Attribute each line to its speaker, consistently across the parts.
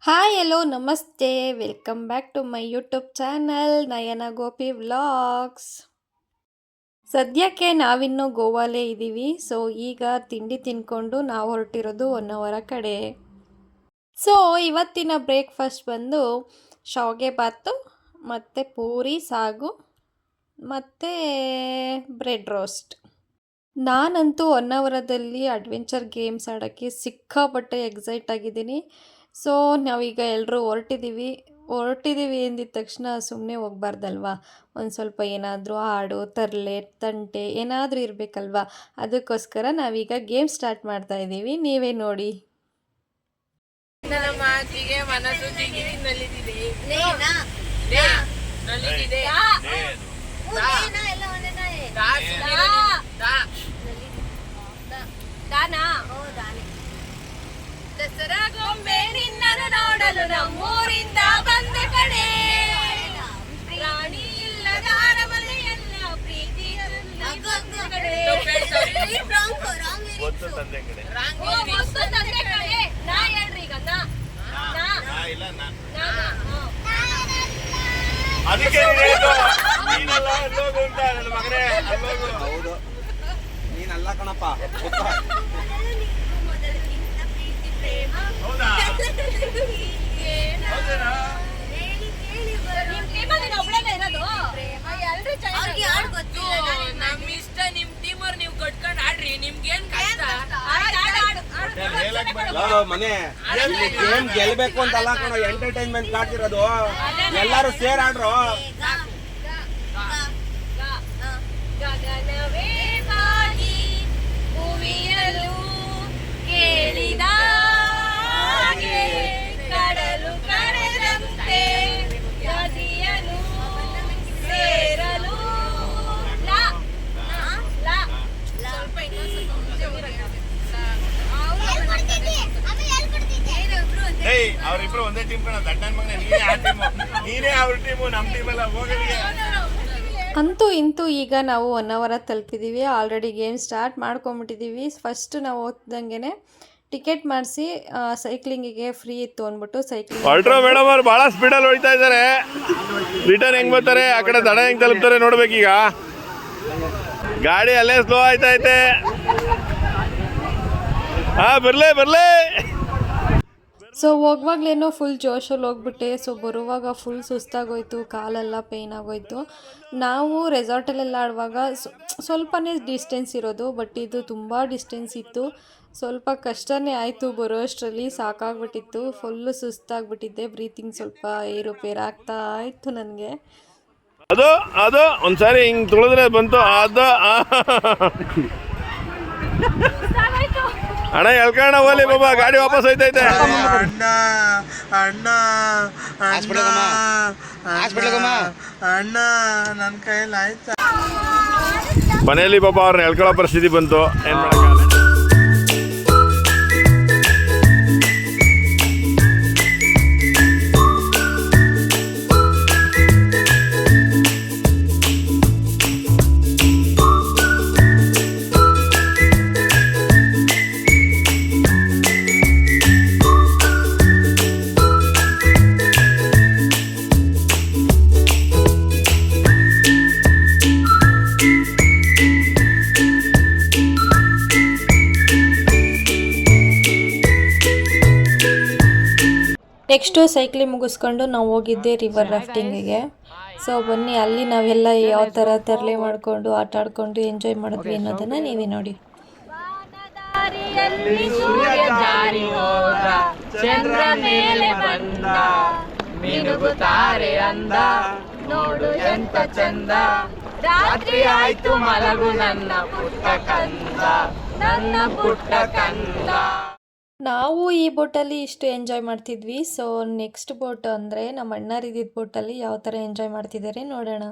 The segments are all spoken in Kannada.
Speaker 1: ಹಾಯ್ ಎಲ್ಲೋ ನಮಸ್ತೆ welcome back to my YouTube channel Nayana Gopi vlogs. ಸದ್ಯಕ್ಕೆ ನಾವಿನ್ನೂ ಗೋವಾಲೇ ಇದ್ದೀವಿ. ಸೊ ಈಗ ತಿಂಡಿ ತಿನ್ಕೊಂಡು ನಾವು ಹೊರಟಿರೋದು ಹೊನ್ನಾವರ ಕಡೆ. ಸೊ ಇವತ್ತಿನ ಬ್ರೇಕ್ಫಾಸ್ಟ್ ಬಂದು ಶಾವಿಗೆ ಬಾತು ಮತ್ತು ಪೂರಿ ಸಾಗು ಮತ್ತು ಬ್ರೆಡ್ ರೋಸ್ಟ್. ನಾನಂತೂ ಹೊನ್ನಾವರದಲ್ಲಿ ಅಡ್ವೆಂಚರ್ ಗೇಮ್ಸ್ ಆಡೋಕ್ಕೆ ಸಿಕ್ಕಾಪಟ್ಟೆ ಎಕ್ಸೈಟ್ ಆಗಿದ್ದೀನಿ. ಸೊ ನಾವೀಗ ಎಲ್ಲರೂ ಹೊರಟಿದ್ದೀವಿ ಎಂದಿದ ತಕ್ಷಣ ಸುಮ್ಮನೆ ಹೋಗ್ಬಾರ್ದಲ್ವಾ, ಒಂದು ಸ್ವಲ್ಪ ಏನಾದರೂ ಹಾಡು ತರಲೆ ತಂಟೆ ಏನಾದರೂ ಇರಬೇಕಲ್ವಾ. ಅದಕ್ಕೋಸ್ಕರ ನಾವೀಗ ಗೇಮ್ ಸ್ಟಾರ್ಟ್ ಮಾಡ್ತಾ ಇದ್ದೀವಿ, ನೀವೇ ನೋಡಿ.
Speaker 2: ದಸರಾ ಗೊಂಬೆ ನಿನ್ನನ್ನು ನೋಡಲು ನಮ್ಮೂರಿಂದ ಬಂದ ಕಡೆ, ರಾಣಿ ಇಲ್ಲದ ಅರಮನೆಯಲ್ಲ ಪ್ರೀತಿ ತಂದೆ ಕಡೆ. ನಾ ಹೇಳ್ರಿ ಈಗ
Speaker 3: ನೀನಲ್ಲ ಕಣಪ್ಪ.
Speaker 2: ನಮ್ ಇಷ್ಟ, ನಿಮ್ ಟೀಮ್ ಅವ್ರು ನೀವು ಕಟ್ಕೊಂಡ್ ಆಡ್ರಿ, ನಿಮ್ಗೇನ್ ಕಷ್ಟ.
Speaker 3: ಮನೆ ಗೇಮ್ ಗೆಲ್ಬೇಕು ಅಂತಲ್ಲ ಕಣ, ಎಂಟರ್ಟೈನ್ಮೆಂಟ್ ಕಾಡ್ತಿರೋದು. ಎಲ್ಲಾರು ಸೇರ್ ಆಡ್ರು.
Speaker 2: ಗಗನವೇ ಬಾಗಿ ಭೂಮಿಯಲ್ಲೂ ಕೇಳಿದ ಕಡಲು ಕರೆದಂತೆ ನದಿಯನು ಸೇರಲು.
Speaker 4: ಅವ್ರಿಬ್ರು ಒಂದೇ ಟೀಮ್ ಕಣ, ದಡ್ಡನ್ ಮಗನೇ. ನೀನೇ ಅವ್ರ ಟೀಮು, ನಮ್ಮ ಟೀಮ್ ಎಲ್ಲ ಹೋಗಲಿ.
Speaker 1: ಅಂತೂ ಇಂತೂ ಈಗ ನಾವು ಹೊನ್ನಾವರ ತಲುಪಿದ್ದೀವಿ. ಆಲ್ರೆಡಿ ಗೇಮ್ ಸ್ಟಾರ್ಟ್ ಮಾಡ್ಕೊಂಬಿಟ್ಟಿದ್ದೀವಿ. ಫಸ್ಟ್ ನಾವು ಓದ್ದಂಗೆ ಟಿಕೆಟ್ ಮಾಡಿಸಿ ಸೈಕ್ಲಿಂಗಿಗೆ ಫ್ರೀ ಇತ್ತು ಅಂದ್ಬಿಟ್ಟು ಸೈಕ್ಲಿಂಗ್.
Speaker 4: ಅಲ್ಟ್ರಾ ಮೇಡಮ್ ಅವ್ರು ಭಾಳ ಸ್ಪೀಡಲ್ಲಿ ಹೊಡಿತಾ ಇದ್ದಾರೆ. ರಿಟರ್ನ್ ಹೆಂಗ್ ಬರ್ತಾರೆ, ಆ ಕಡೆ ದಡ ಹೆಂಗ್ ತಲುಪ್ತಾರೆ ನೋಡ್ಬೇಕೀಗ. ಗಾಡಿ ಅಲ್ಲೇ ಸ್ಲೋ ಆಯ್ತೈತೆ. ಬರ್ಲೇ.
Speaker 1: ಸೊ ಹೋಗುವಾಗ್ಲೇನೋ ಫುಲ್ ಜೋಶಲ್ಲಿ ಹೋಗ್ಬಿಟ್ಟೆ. ಸೊ ಬರುವಾಗ ಫುಲ್ ಸುಸ್ತಾಗೋಯ್ತು, ಕಾಲೆಲ್ಲ ಪೇಯ್ನ್ ಆಗೋಯ್ತು. ನಾವು ರೆಸಾರ್ಟಲ್ಲೆಲ್ಲ ಆಡುವಾಗ ಸ್ವಲ್ಪನೇ ಡಿಸ್ಟೆನ್ಸ್ ಇರೋದು, ಬಟ್ ಇದು ತುಂಬ ಡಿಸ್ಟೆನ್ಸ್ ಇತ್ತು. ಸ್ವಲ್ಪ ಕಷ್ಟನೇ ಆಯಿತು, ಬರೋ ಅಷ್ಟರಲ್ಲಿ ಸಾಕಾಗ್ಬಿಟ್ಟಿತ್ತು. ಫುಲ್ಲು ಸುಸ್ತಾಗ್ಬಿಟ್ಟಿದ್ದೆ, ಬ್ರೀತಿಂಗ್ ಸ್ವಲ್ಪ ಏರುಪೇರು ಆಗ್ತಾ ಇತ್ತು ನನಗೆ.
Speaker 4: ಅದು ಒಂದ್ಸಾರಿ ಹಿಂಗೆ ತುಳಿದ್ರೆ ಬಂತು. ಅಣ್ಣ ಎಳ್ಕಣ ಹೋಲಿ ಬಾಬಾ, ಗಾಡಿ ವಾಪಸ್ ಹೋಯ್ತೈತೆ.
Speaker 3: ಅಣ್ಣ ನನ್ನ ಕೈಯಲ್ಲಿ ಆಯ್ತಾ.
Speaker 4: ಮನೆಯಲ್ಲಿ ಪಾಪ ಅವ್ರನ್ನ ಎಳ್ಕೊಳ್ಳೋ ಪರಿಸ್ಥಿತಿ ಬಂತು, ಏನ್ ಮಾಡಕ್ಕಾಗಲ್ಲ.
Speaker 1: ನೆಕ್ಸ್ಟು ಸೈಕ್ಲಿಂಗ್ ಮುಗಿಸ್ಕೊಂಡು ನಾವು ಹೋಗಿದ್ದೆ ರಿವರ್ ರಾಫ್ಟಿಂಗಿಗೆ. ಸೊ ಬನ್ನಿ, ಅಲ್ಲಿ ನಾವೆಲ್ಲ ಯಾವ ಥರ ತರಲೆ ಮಾಡಿಕೊಂಡು ಆಟ ಆಡ್ಕೊಂಡು ಎಂಜಾಯ್ ಮಾಡಿದ್ವಿ ಅನ್ನೋದನ್ನು ನೀವೇ ನೋಡಿ.
Speaker 2: ಚಂದ್ರ ಮೇಲೆ ಬಂದ ಮಿನುಗುತ್ತಾರೆ ಅಂದ, ನೋಡು ಎಂತ ಚಂದ. ರಾತ್ರಿ ಆಯ್ತು ಮಲಗು ನನ್ನ ಪುಟ್ಟ ಕಂದ, ನನ್ನ ಪುಟ್ಟ ಕಂದ.
Speaker 1: ನಾವು ಈ ಬೋಟಲ್ಲಿ ಇಷ್ಟು ಎಂಜಾಯ್ ಮಾಡ್ತಿದ್ವಿ. ಸೊ ನೆಕ್ಸ್ಟ್ ಬೋಟ್ ಅಂದರೆ ನಮ್ಮ ಅಣ್ಣರಿದ್ದಿದ್ದ ಬೋಟಲ್ಲಿ ಯಾವ ಥರ ಎಂಜಾಯ್ ಮಾಡ್ತಿದ್ದಾರೆ ನೋಡೋಣ.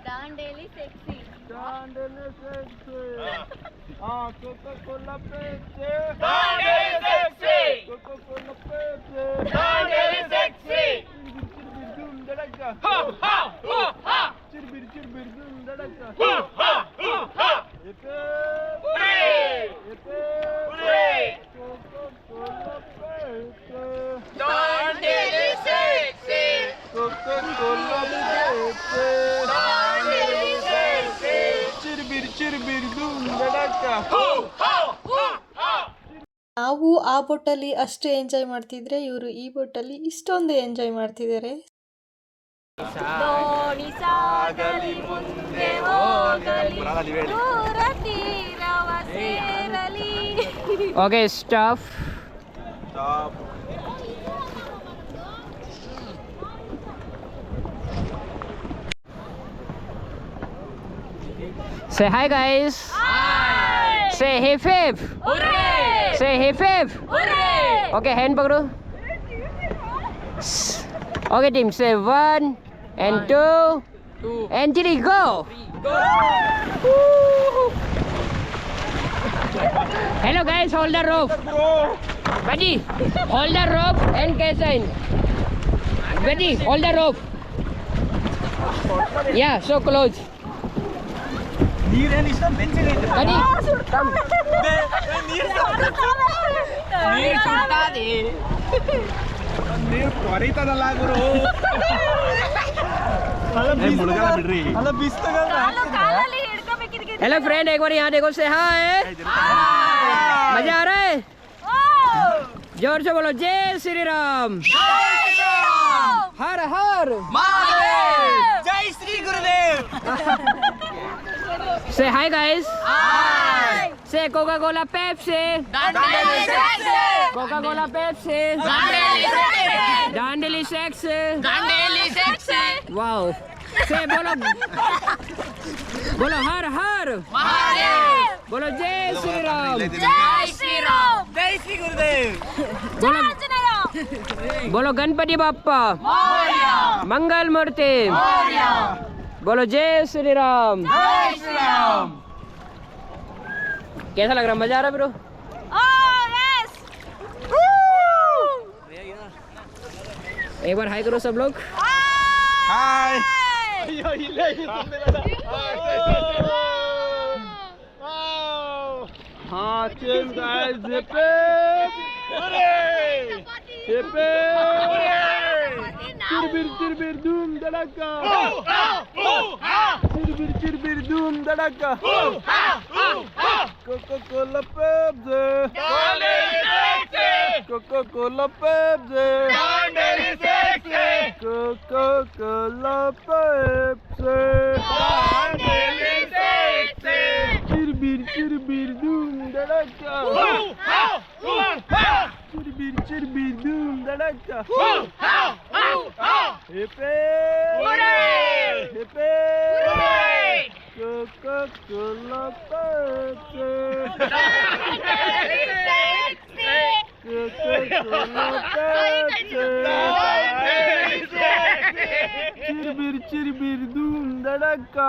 Speaker 2: Dandeli sexy.
Speaker 3: Dandelion sexy. Coca-Cola Pepsi.
Speaker 2: Dandelion sexy.
Speaker 3: Coca-Cola Pepsi.
Speaker 2: Dandelion sexy.
Speaker 3: ಚಿರ್ಬಿರ್ ಚಿರ್ಬಿರ್ ಧೂಮ್ ಧಡಕ ಚಿರ್ಬಿರ್ ಚಿರ್ಬಿರ್ ಧೂಮ್ ಧಡಕ.
Speaker 1: ನಾವು ಆ ಬೋಟಲ್ಲಿ ಅಷ್ಟು ಎಂಜಾಯ್ ಮಾಡ್ತಿದ್ರೆ ಇವರು ಈ ಬೋಟಲ್ಲಿ ಇಷ್ಟೊಂದು ಎಂಜಾಯ್ ಮಾಡ್ತಿದ್ದಾರೆ.
Speaker 2: ದೋಣಿ ಸಾಗಲಿ ಮುಂದೆ ಹೋಗಲಿ ದೂರ ತೀರವ ಸೇರಲಿ.
Speaker 5: Okay, stop. Say hi, guys.
Speaker 2: Hi.
Speaker 5: Say hey, Fib.
Speaker 2: Hooray!
Speaker 5: Say hey, Fib.
Speaker 2: Hooray!
Speaker 5: Okay, hand pakdo. Okay, team. Say 1 and 2 and 3. Go. Hello, guys. Hold the rope. Buddy, hold the rope and catch in. Buddy, hold the rope. Yeah, so close. Buddy, come.
Speaker 2: ನೀರು ಸುಟ್ಟಾದೆ.
Speaker 3: ನೀರು ಹೊರಿತದಲ್ಲ ಗುರು. ಬಿಡ್ರಿ
Speaker 2: ಕಾಲಲ್ಲಿ ಹಿಡ್ಕೋಬೇಕಿದ್ಕೆ.
Speaker 5: Hello, friend. एक बार यहाँ देखो. Say hi. मजा आ रहा है? जोर से बोलो जय श्री राम. हर हर.
Speaker 3: ಜೈ Shri Gurudev.
Speaker 5: Say hi, guys.
Speaker 2: Hi.
Speaker 5: Say Coca-Cola, Pepsi.
Speaker 2: Dandeli sexy.
Speaker 5: Coca-Cola, Pepsi.
Speaker 2: Dandeli sexy.
Speaker 5: Dandeli sexy.
Speaker 2: Dandeli sexy.
Speaker 5: Wow. Say बोलो हर हर.
Speaker 2: Mahadev.
Speaker 5: बोलो जय श्री राम.
Speaker 2: ಜೈ ಶ್ರೀರಾಮ್.
Speaker 3: ಜೈ ಶ್ರೀ ಗುರುದೇವ್.
Speaker 5: बोलो
Speaker 2: ಆಂಜನೇಯ.
Speaker 5: बोलो गणपति बाप्पा.
Speaker 2: ಮೌರ್ಯ.
Speaker 5: मंगल मूर्ति.
Speaker 2: ಮೌರ್ಯ.
Speaker 5: बोलो जय श्री राम.
Speaker 2: ಜೈ ಶ್ರೀರಾಮ್.
Speaker 5: कैसा लग रहा? मजा आ रहा ब्रो?
Speaker 2: Oh yes.
Speaker 5: एक बार हाय करो सब लोग.
Speaker 3: ಹಾಯ್. हाँ चल गाइस हिप्पी हिप्पी चिरबिर चिरबिर धूम धड़का चिरबिर चिरबिर धूम धड़का Coca Cola Pepsi Coca Cola Pepsi Coca Cola Pepsi चिरबिर चिरबिर धूम धड़का चिरबिर चिरबिर धूम धड़का हिप्पी हिप्पी Coca Cola Pepsi Coca Cola Pepsi चिरबिर चिरबिर धूम धड़का.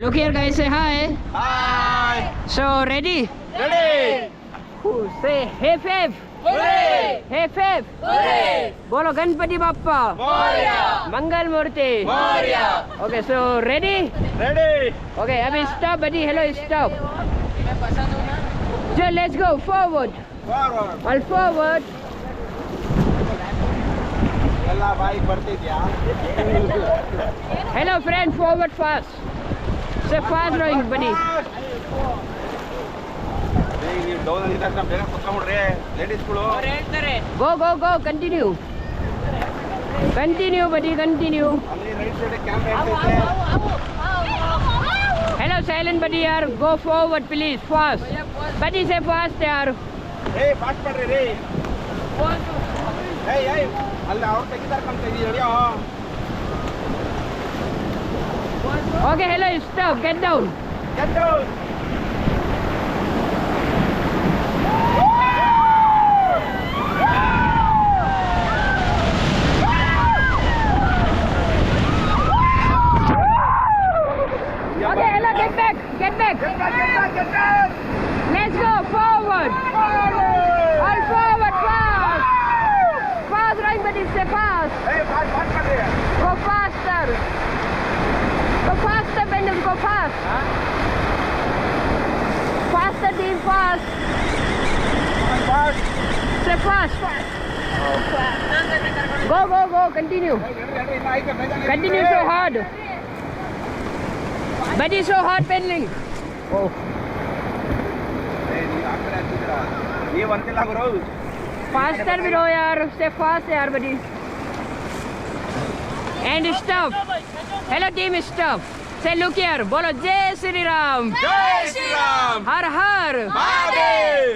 Speaker 5: Look here, guys. Say hi.
Speaker 3: Hi.
Speaker 5: So ready?
Speaker 3: Ready.
Speaker 5: Say hey Fib.
Speaker 2: Hooray!
Speaker 5: Hey Fib.
Speaker 2: Hooray!
Speaker 5: बोलो गणपति बाप्पा.
Speaker 2: ಮೌರ್ಯ.
Speaker 5: मंगल मूर्ति.
Speaker 2: Maurya.
Speaker 5: Okay, so ready?
Speaker 3: Ready.
Speaker 5: Okay, abhi stop, buddy. Hello, stop. So let's go forward.
Speaker 3: Forward.
Speaker 5: All forward.
Speaker 3: ಎಲ್ಲ ಬಾಯಿಗೆ ಬರ್ತಿದ್ಯಾ?
Speaker 5: Hello, friend. Forward fast. Say fast rowing, buddy.
Speaker 3: ನೀವು ಡೌನ್ ಅಲ್ಲಿ ತಕ್ಷಣ ಬೇಗ ಕುತ್ಕೊಂಡ್ಬಿಡ್ರಿ ಲೇಡೀಸ್ಗಳು.
Speaker 5: Go, go, go. Continue. Continue, buddy. Continue.
Speaker 3: ಅಲ್ಲಿ ರೈಟ್ ಸೈಡ್ ಕ್ಯಾಮ್ರಾ ಇರ್ತೈತೆ.
Speaker 5: Hello, silent buddy. Yaar. Go forward, please. Fast. Buddy, say fast, yaar.
Speaker 3: ಏಯ್ ಫಾಸ್ಟ್ ಮಾಡ್ರಿ ರೀ. ಏಯ್ ಏಯ್ ಅಲ್ಲಿ ಅವ್ರು ತೆಗಿತಾರೆ ಕಂತ ಇದೀವಿ ನಡೆಯೋ.
Speaker 5: Okay, hello. Stop. Get down.
Speaker 3: Get down.
Speaker 5: Okay, hello. Get back. Get back.
Speaker 3: Get back.
Speaker 5: Let's go forward. All forward, fast. Fast, right, buddy. Stay fast.
Speaker 3: ಏಯ್ fast fast
Speaker 5: faster. Go faster, Bendel, go fast. Faster, team, fast. Say fast. Go, go, go, continue. Continue so hard. Buddy, so hard pedaling. Oh.
Speaker 3: ನೀವು ಅಂತಿಲ್ಲ ಗುರು.
Speaker 5: Faster bro yaar, stay fast yaar buddy. And stop. Hello team, stop. Say look here, bolo Jai Shri Ram.
Speaker 3: Jai Shriram.
Speaker 5: Har har.
Speaker 3: Mahadev.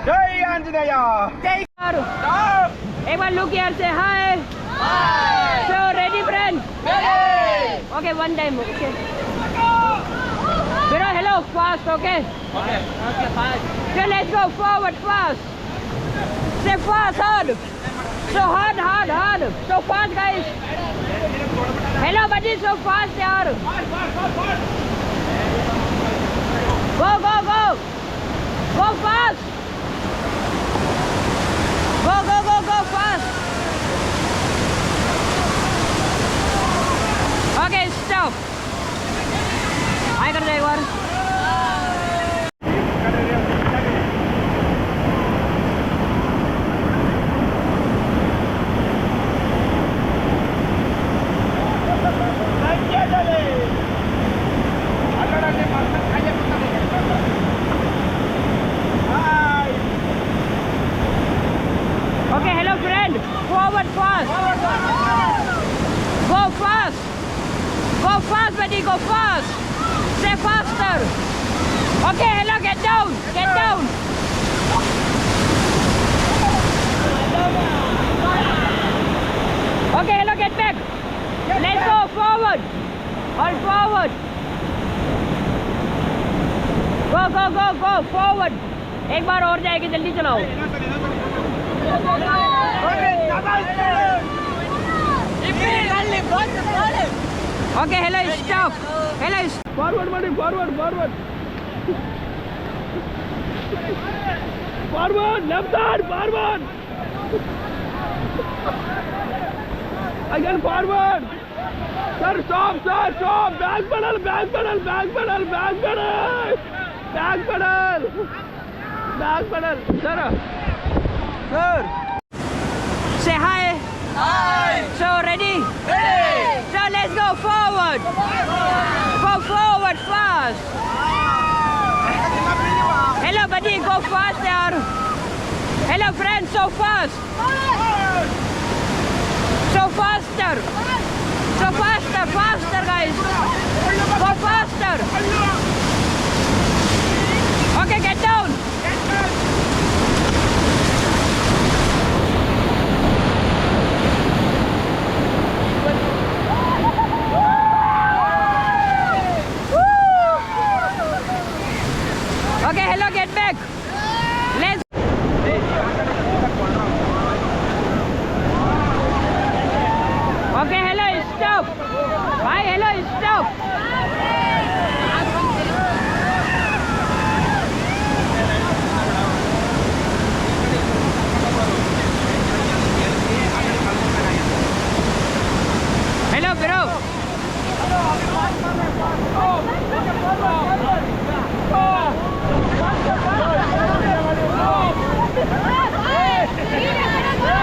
Speaker 3: Jai Anjaneya.
Speaker 5: Har. Ek baar look here, say hi. So ready friend? Okay, one time, okay. Bro, hello, fast, okay? Okay, fast. So let's go forward fast. Say fast, hard. So hard, hard, hard. So fast, guys. Hello, buddy, so fast, yaar. Go, go, go. Go fast. Go, go, go, go fast. Okay, stop. I got the one. Okay, hello friend. Forward fast. Go fast. Go fast, buddy. Go fast. Stay faster. Okay, hello. Get down. Get down. Okay, hello. Get back. Let's go forward. All forward. Go, go, go, go. Forward. एक बार और जाएगी, जल्दी चलाओ. Okay, hello, stop. Hello,
Speaker 4: Forward, buddy, forward, forward. Forward, left side, forward. Again, forward. Sir, stop, sir, stop. Back pedal, back pedal, back pedal, back pedal. Back pedal. Back pedal. Sir. Sir.
Speaker 5: say hi.
Speaker 2: Hi.
Speaker 5: So ready?
Speaker 2: Ready.
Speaker 5: So let's go forward. Go forward fast. Hello buddy, go fast yaar. Hello friends, so fast. So faster. So faster, faster guys. Go faster. Okay, get down. Okay, hello, get back. Let's. Okay, hello, stop. Bye, hello, stop. Hello, bro.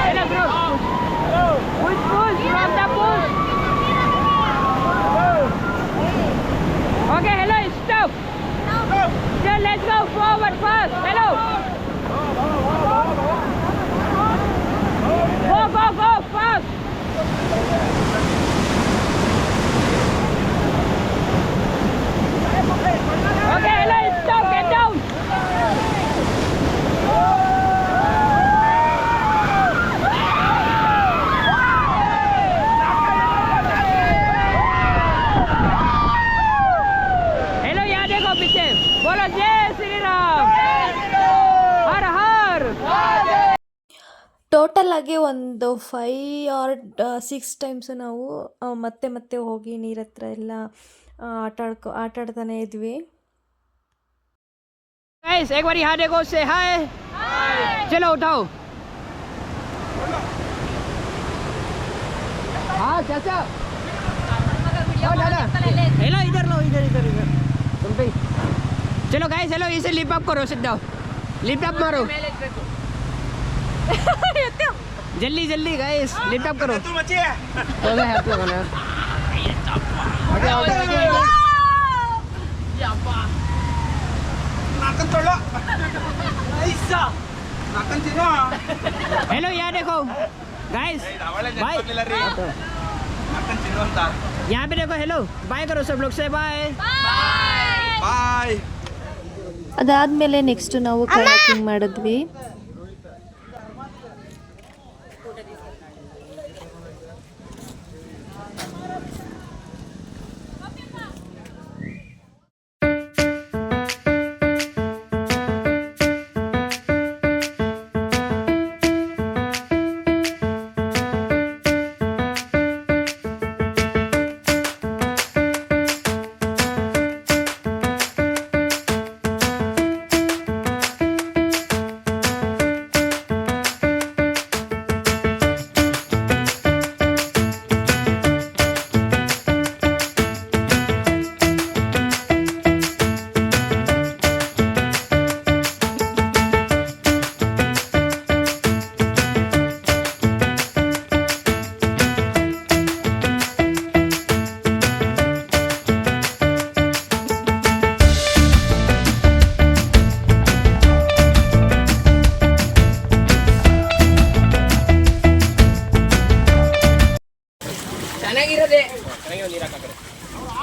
Speaker 5: Hello, bro. Push, push, from the push. Okay, hello, stop. So let's go forward fast. Hello. Go, go, go fast. Okay, hello, stop, get down. Hello यहाँ देखो पीछे बोलो जय श्री राम हर हर
Speaker 1: ಟೋಟಲ್ ಆಗಿ ಒಂದು 5 or 6 ಟೈಮ್ಸ್ ನಾವು ಮತ್ತೆ ಮತ್ತೆ ಹೋಗಿ ನೀರ ಹತ್ರ ಎಲ್ಲ ಆಟಾಡ್ತಾನೆ ಇದ್ವಿ.
Speaker 5: गाइस एक बार यहाँ देखो से हाय चलो उठाओ हाँ चाचा हेलो इधर लो इधर इधर इधर तुम पे चलो गाइस हेलो इसे लिप अप करो सिद्धा लिप अप मारो जल्दी जल्दी गाइस लिप अप करो
Speaker 3: तू मची
Speaker 5: तो मैं हैप्पी होना
Speaker 3: नाकन तोड़ो ऐसा नाकन ತಿನ್ನೋ
Speaker 5: हेलो यहाँ देखो गाइस बाय
Speaker 3: ನಾಕನ್ ತಿನ್ನೋ ಅಂತ
Speaker 5: यहाँ पे देखो हेलो बाय करो सब लोग से बाय
Speaker 3: ಬಾಯ್
Speaker 1: ಅದಾದಮೇಲೆ ನೆಕ್ಸ್ಟ್ ನಾವು ಕಯಾಕಿಂಗ್ ಮಾಡಿದ್ವಿ.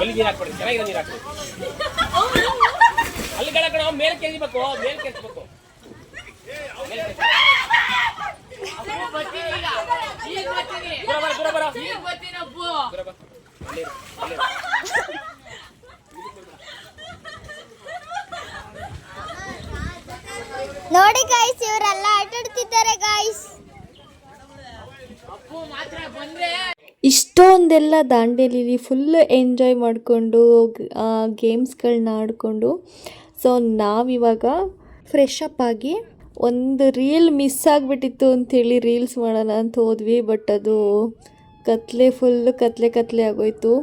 Speaker 2: ಎಲ್ಲಿ ನೀರು ಹಾಕ್ಬೇಡಿ, ಚೆನ್ನಾಗಿರೋ ನೀರು ಹಾಕ್ಬೇಕು. ಅಲ್ಲಿ ಕಡೆ ಮೇಲೆ ಕೆರಿಬೇಕು, ಮೇಲೆ ಕೆರಿಸ್ಬೇಕು.
Speaker 6: ನೋಡಿ ಗಾಯ್ಸ್, ಇವರೆಲ್ಲ ಆಟಾಡ್ತಿದ್ದಾರೆ ಗಾಯ್ಸ್.
Speaker 1: ಇಷ್ಟೊಂದೆಲ್ಲ ದಾಂಡೇಲಿಲಿ ಫುಲ್ ಎಂಜಾಯ್ ಮಾಡಿಕೊಂಡು ಗೇಮ್ಸ್ಗಳನ್ನ ಆಡಿಕೊಂಡು ಸೊ ನಾವಿವಾಗ ಫ್ರೆಶ್ ಅಪ್ ಆಗಿ ಒಂದು ರೀಲ್ ಮಿಸ್ ಆಗಿಬಿಟ್ಟಿತ್ತು ಅಂಥೇಳಿ ರೀಲ್ಸ್ ಮಾಡೋಣ ಅಂತ ಹೋದ್ವಿ. ಬಟ್ ಅದು ಫುಲ್ಲು ಕತ್ಲೆ ಆಗೋಯ್ತು.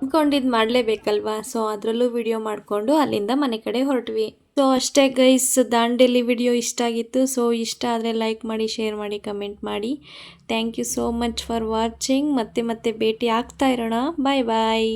Speaker 1: ಅಂದ್ಕೊಂಡಿದ್ದು ಮಾಡಲೇಬೇಕಲ್ವಾ, ಸೊ ಅದರಲ್ಲೂ ವಿಡಿಯೋ ಮಾಡಿಕೊಂಡು ಅಲ್ಲಿಂದ ಮನೆ ಕಡೆ ಹೊರಟ್ವಿ. ಸೊ ಅಷ್ಟೇ ಗೈಸ್, ದಾಂಡೇಲಿ ವಿಡಿಯೋ ಇಷ್ಟ ಆಗಿತ್ತು. ಸೊ ಇಷ್ಟ ಆದರೆ ಲೈಕ್ ಮಾಡಿ, ಶೇರ್ ಮಾಡಿ, ಕಮೆಂಟ್ ಮಾಡಿ. Thank you so much for watching. ಮತ್ತೆ ಭೇಟಿ ಆಗ್ತಾ ಇರೋಣ. ಬಾಯ್ ಬಾಯ್.